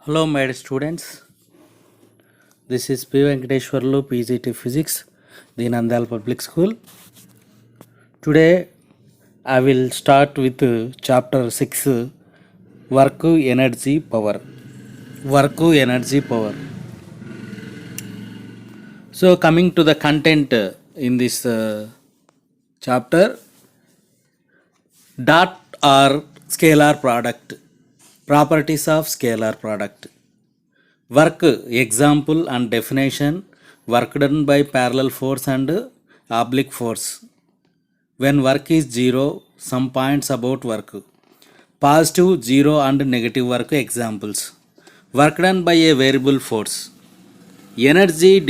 Hello, my dear students. This is P. Venkateshwarlu, PGT Physics, Dinandal Public School. Today, I will start with chapter 6 Work, Energy, Power. Work, Energy, Power. So, coming to the content in this chapter, dot or scalar product. Properties of scalar product. Work, example and definition. Work done by parallel force and oblique force. When work is zero, some points about work. Positive, zero and negative work examples. Work done by a variable force. Energy,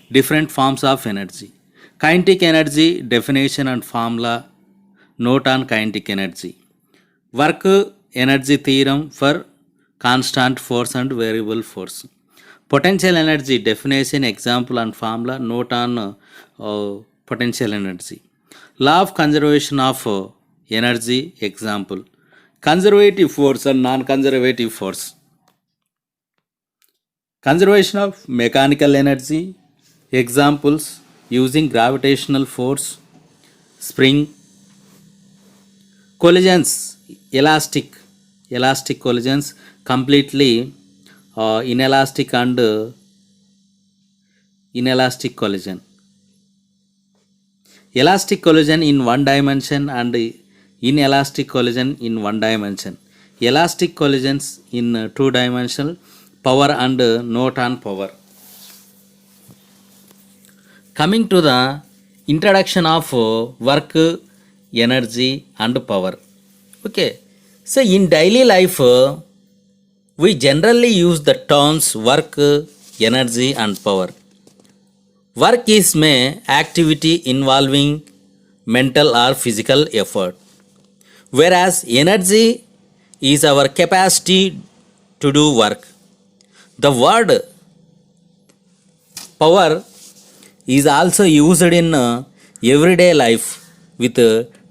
different forms of energy. Kinetic energy, definition and formula. Note on kinetic energy. Work energy theorem for constant force and variable force. Potential energy definition, example and formula. Note on potential energy. Law of conservation of energy, example. Conservative force and non-conservative force. Conservation of mechanical energy, examples using gravitational force, spring. Collisions, elastic collisions, completely inelastic and inelastic collision. Elastic collision in one dimension and inelastic collision in one dimension. Elastic collisions in two dimensional. Power and note on power. Coming to the introduction of work, energy and power. Okay, so in daily life we generally use the terms work, energy and power. Work is activity involving mental or physical effort, whereas energy is our capacity to do work. The word power is also used in everyday life with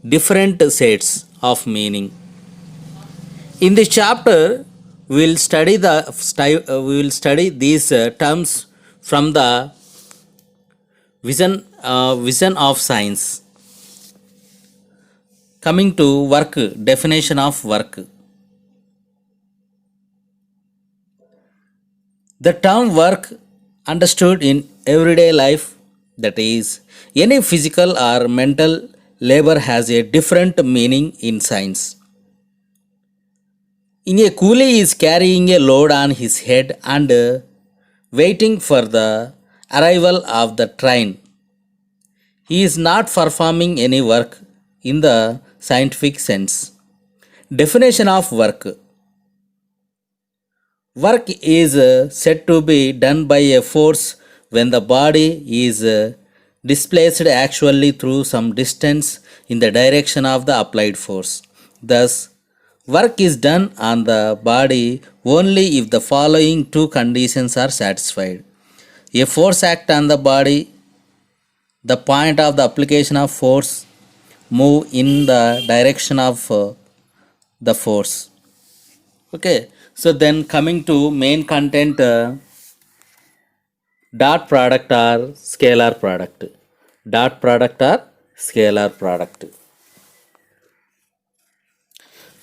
different sets of meaning. In this chapter, we will study these terms from the vision of science. Coming to work, definition of work. The term work understood in everyday life, that is, any physical or mental labor, has a different meaning in science. In a coolie is carrying a load on his head and waiting for the arrival of the train. He is not performing any work in the scientific sense. Definition of work. Work is said to be done by a force when the body is displaced actually through some distance in the direction of the applied force. Thus, work is done on the body only if the following two conditions are satisfied. A force act on the body, the point of the application of force move in the direction of the force. Okay, so then coming to main content, dot product or scalar product. Dot product or scalar product.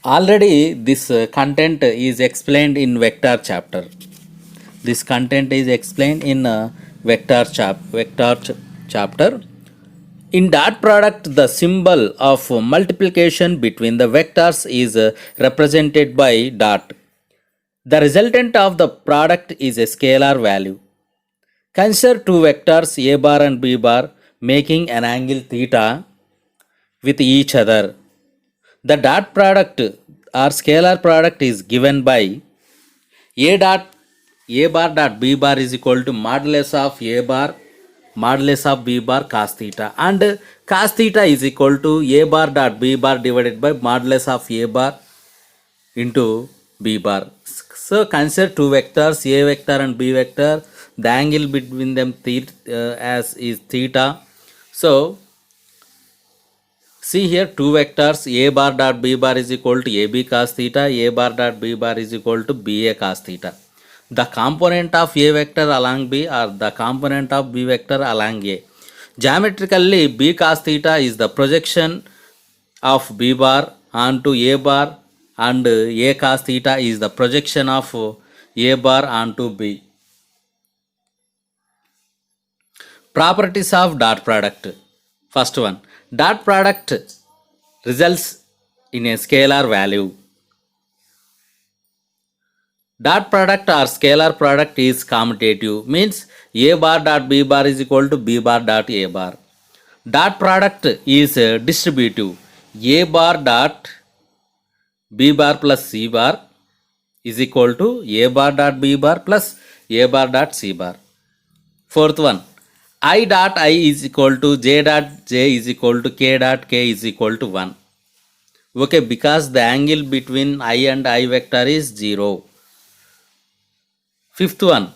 Already this content is explained in vector chapter. This content is explained in vector chapter. In dot product, the symbol of multiplication between the vectors is represented by dot. The resultant of the product is a scalar value. Consider two vectors a bar and b bar making an angle theta with each other. The dot product or scalar product is given by a bar dot b bar is equal to modulus of a bar modulus of b bar cos theta, and cos theta is equal to a bar dot b bar divided by modulus of a bar into b bar. So consider two vectors a vector and b vector. The angle between them as is theta. So See here two vectors a bar dot b bar is equal to ab cos theta, a bar dot b bar is equal to ba cos theta. The component of a vector along b or the component of b vector along a. Geometrically, b cos theta is the projection of b bar onto a bar and a cos theta is the projection of a bar onto b. Properties of dot product. First one, dot product results in a scalar value. Dot product or scalar product is commutative, means a bar dot b bar is equal to b bar dot a bar. Dot product is distributive. A bar dot b bar plus c bar is equal to a bar dot b bar plus a bar dot c bar. Fourth one, I dot I is equal to j dot j is equal to k dot k is equal to 1. Okay, because the angle between I and I vector is 0. Fifth one,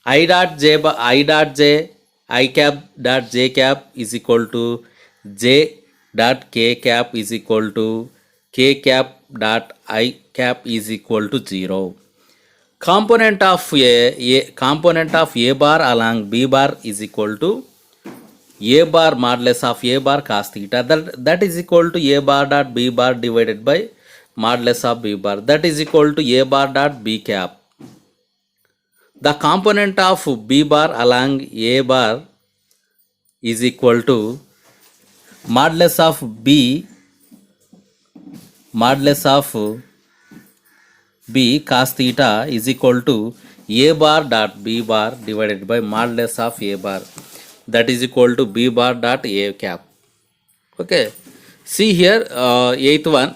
I dot j I cap dot j cap is equal to j dot k cap is equal to k cap dot I cap is equal to 0. Component of a bar along b bar is equal to a bar modulus of a bar cos theta, that is equal to a bar dot b bar divided by modulus of b bar, that is equal to a bar dot b cap. The component of b bar along a bar is equal to modulus of b cos theta is equal to a bar dot b bar divided by modulus of a bar, that is equal to b bar dot a cap. Okay, see here eighth one,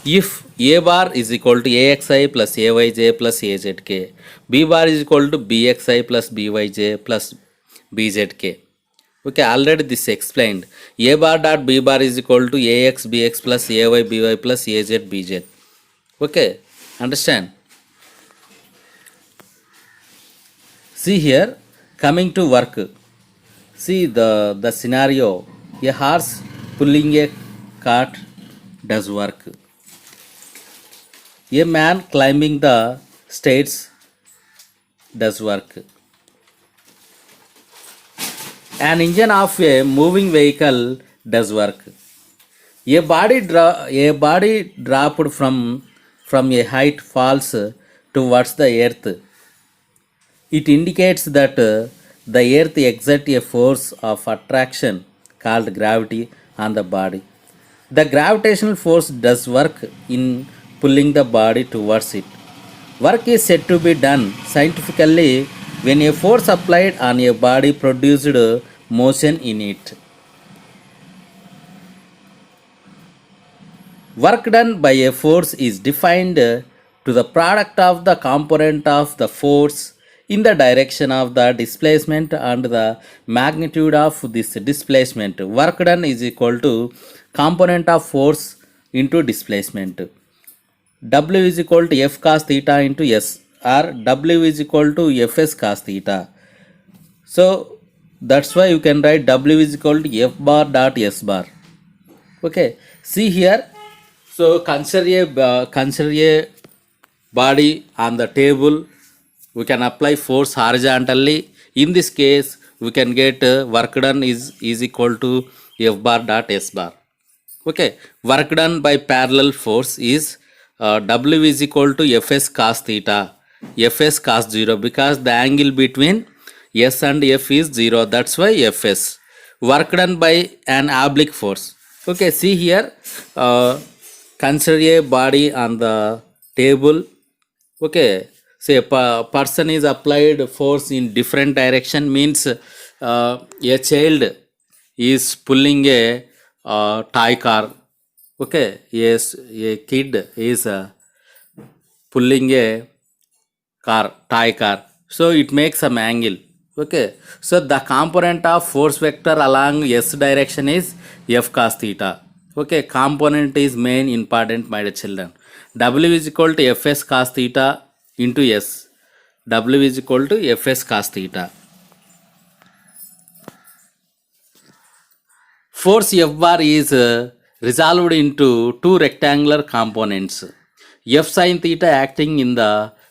if a bar is equal to axi plus ayj plus azk, b bar is equal to bxi plus byj plus bzk. Okay, already this explained. A bar dot b bar is equal to ax bx plus ay by plus az bz. Okay, understand? See here, coming to work. See the scenario. A horse pulling a cart does work. A man climbing the stairs does work. An engine of a moving vehicle does work. A body dropped from a height falls towards the earth. It indicates that the earth exerts a force of attraction called gravity on the body. The gravitational force does work in pulling the body towards it. Work is said to be done scientifically when a force applied on a body produced motion in it. Work done by a force is defined to the product of the component of the force in the direction of the displacement and the magnitude of this displacement. Work done is equal to component of force into displacement. W is equal to F cos theta into S, or W is equal to Fs cos theta. So that's why you can write W is equal to F bar dot S bar. Okay, see here. So consider a body on the table. We can apply force horizontally. In this case, we can get work done is equal to F bar dot S bar. Okay, work done by parallel force is W is equal to Fs cos theta, Fs cos 0, because the angle between S and F is 0. That's why Fs. Work done by an oblique force. Okay, see here. Consider a body on the table. Okay, say a person is applied force in different direction, means a child is pulling a toy car. Okay, yes, a kid is pulling a toy car. So it makes some angle. Okay, so the component of force vector along S direction is F cos theta. Okay, component is main important, my dear children. W is equal to Fs cos theta into S. W is equal to Fs cos theta. Force F bar is resolved into two rectangular components. F sin theta acting in the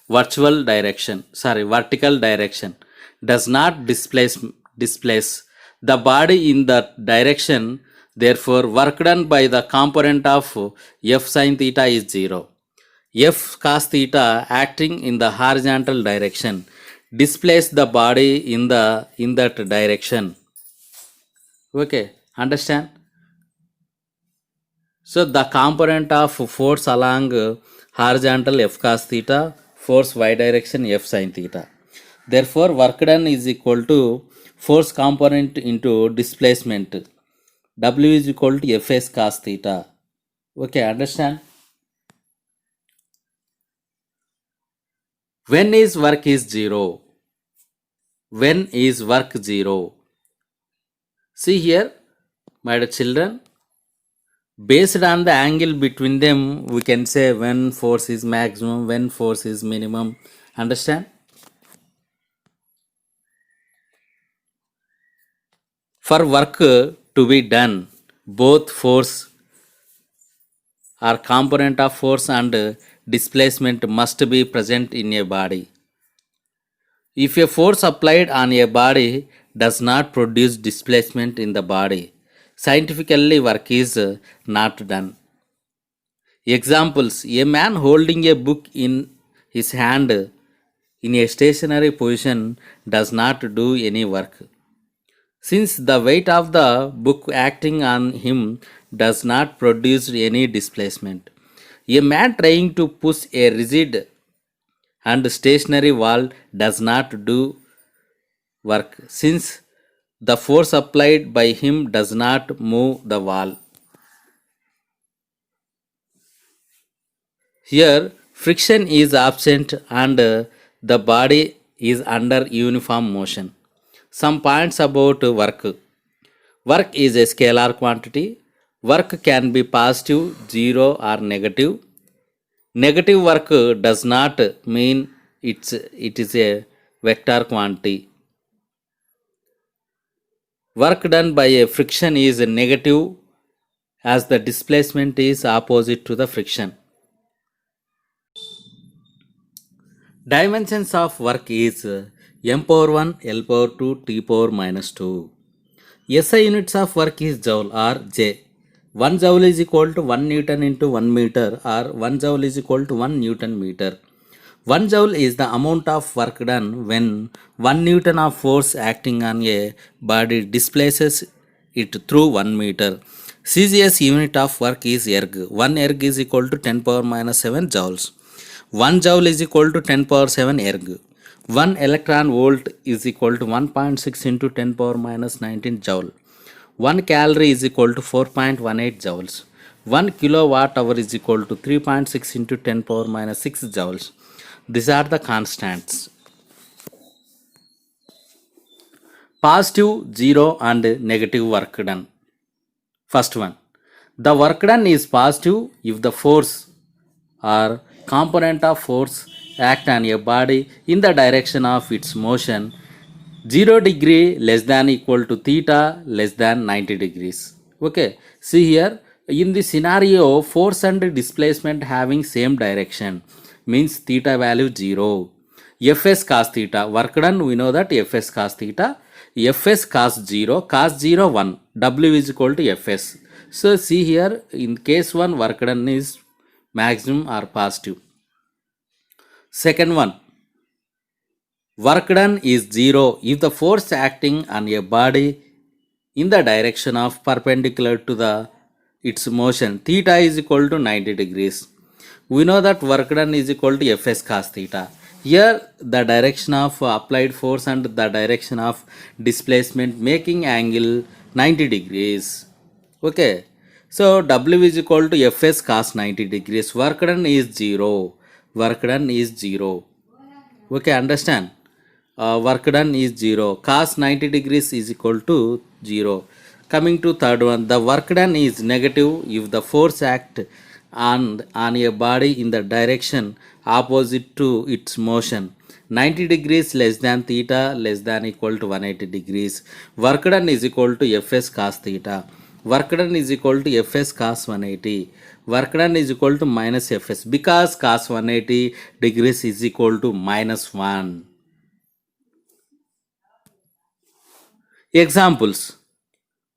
vertical direction does not displace the body in that direction. Therefore, work done by the component of F sin theta is 0. F cos theta acting in the horizontal direction displace the body in that direction. Okay, understand? So the component of force along horizontal F cos theta, force y direction F sin theta. Therefore, work done is equal to force component into displacement. W is equal to Fs cos theta. Okay, understand? When is work is 0? When is work 0? See here, my dear children, based on the angle between them, we can say when force is maximum, when force is minimum. Understand? For work to be done, both force or component of force and displacement must be present in a body. If a force applied on a body does not produce displacement in the body, scientifically work is not done. Examples: a man holding a book in his hand in a stationary position does not do any work, since the weight of the book acting on him does not produce any displacement. A man trying to push a rigid and stationary wall does not do work, since the force applied by him does not move the wall. Here, friction is absent and the body is under uniform motion. Some points about work. Work is a scalar quantity. Work can be positive, 0 or negative. Negative work does not mean it is a vector quantity. Work done by a friction is negative as the displacement is opposite to the friction. Dimensions of work is m power 1, L power 2, T power minus 2. SI units of work is joule or J. 1 joule is equal to 1 Newton into 1 meter or 1 joule is equal to 1 Newton meter. 1 joule is the amount of work done when 1 Newton of force acting on a body displaces it through 1 meter. CGS unit of work is erg. 1 erg is equal to 10 power minus 7 joules. 1 joule is equal to 10 power 7 erg. 1 electron volt is equal to 1.6 into 10 power minus 19 joule. 1 calorie is equal to 4.18 joules. 1 kilowatt hour is equal to 3.6 into 10 power minus 6 joules. These are the constants. Positive, 0 and negative work done. First one, the work done is positive if the force or component of force act on a body in the direction of its motion 0 degree less than equal to theta less than 90 degrees. Okay, see here, in this scenario force and displacement having same direction means theta value 0. Fs cos theta, work done, we know that Fs cos theta, Fs cos 0, cos 0 1, W is equal to Fs. So see here, in case 1 work done is maximum or positive. Second one, work done is 0 if the force acting on a body in the direction of perpendicular to its motion theta is equal to 90 degrees. We know that work done is equal to Fs cos theta. Here the direction of applied force and the direction of displacement making angle 90 degrees. Okay, so W is equal to Fs cos 90 degrees. Work done is 0. Work done is 0. Okay, understand? Work done is 0. Cos 90 degrees is equal to 0. Coming to third one, the work done is negative if the force act on a body in the direction opposite to its motion 90 degrees less than theta less than equal to 180 degrees. Work done is equal to Fs cos theta. Work done is equal to Fs cos 180. Work done is equal to minus Fs because cos 180 degrees is equal to minus 1. Examples.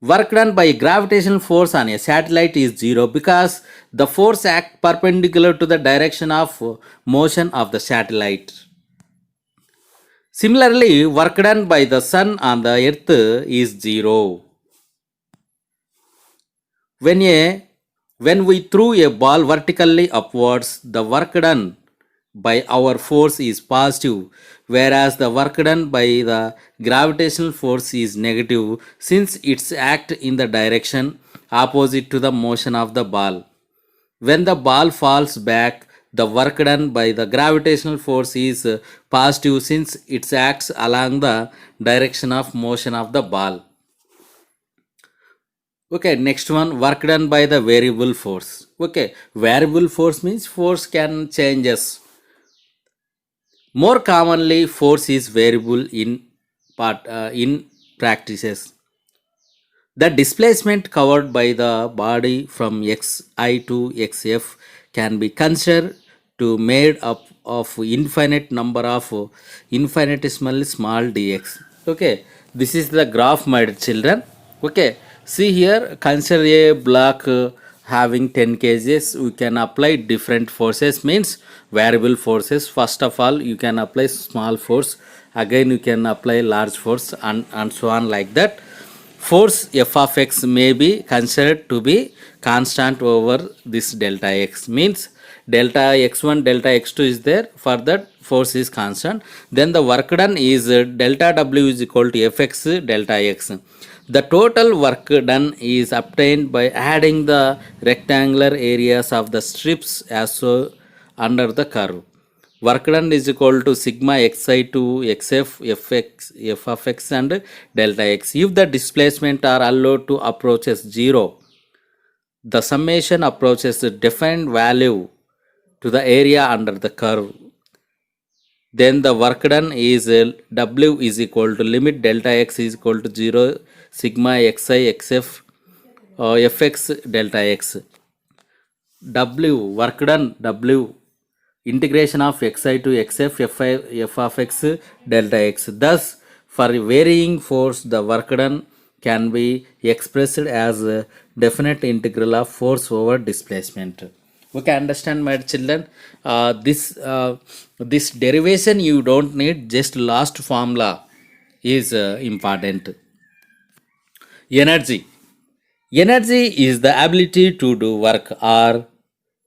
Work done by gravitational force on a satellite is 0 because the force acts perpendicular to the direction of motion of the satellite. Similarly, work done by the sun on the earth is 0. When we threw a ball vertically upwards, the work done by our force is positive, whereas the work done by the gravitational force is negative since it's act in the direction opposite to the motion of the ball. When the ball falls back, the work done by the gravitational force is positive since it acts along the direction of motion of the ball. Okay, next one, work done by the variable force. Okay, variable force means force can changes. More commonly, force is variable in practices. The displacement covered by the body from xi to xf can be considered to made up of infinite number of infinitesimally small dx. Okay, this is the graph, my children. Okay, see here, consider a block having 10 kgs. We can apply different forces, means variable forces. First of all, you can apply small force, again you can apply large force, and so on like that. Force f of x may be considered to be constant over this delta x, means delta x1 delta x2 is there, for that force is constant. Then the work done is delta w is equal to fx delta x. The total work done is obtained by adding the rectangular areas of the strips as so under the curve. Work done is equal to sigma xi to xf fx f of x and delta x. If the displacement are allowed to approaches 0, the summation approaches the defined value to the area under the curve. Then the work done is w is equal to limit delta x is equal to 0 sigma xi xf fx delta x. W work done w integration of xi to xf f of x delta x. Thus, for varying force, the work done can be expressed as a definite integral of force over displacement. Okay, understand, my children? This derivation you don't need, just last formula is important. Energy. Energy is the ability to do work, or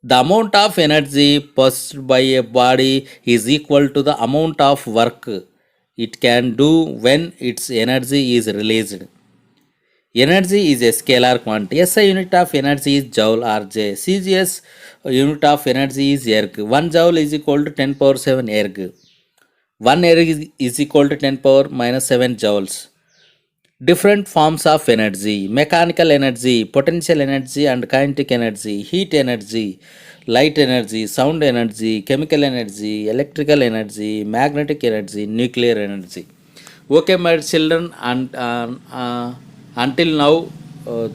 the amount of energy possessed by a body is equal to the amount of work it can do when its energy is released. Energy is a scalar quantity. SI unit of energy is joule or J. CGS unit of energy is erg. 1 joule is equal to 10 power 7 erg. 1 erg is equal to 10 power minus 7 joules. Different forms of energy: mechanical energy, potential energy and kinetic energy, heat energy, light energy, sound energy, chemical energy, electrical energy, magnetic energy, nuclear energy. Okay, my children, and until now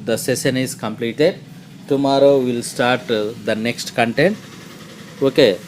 the session is completed. Tomorrow we'll start the next content. Okay.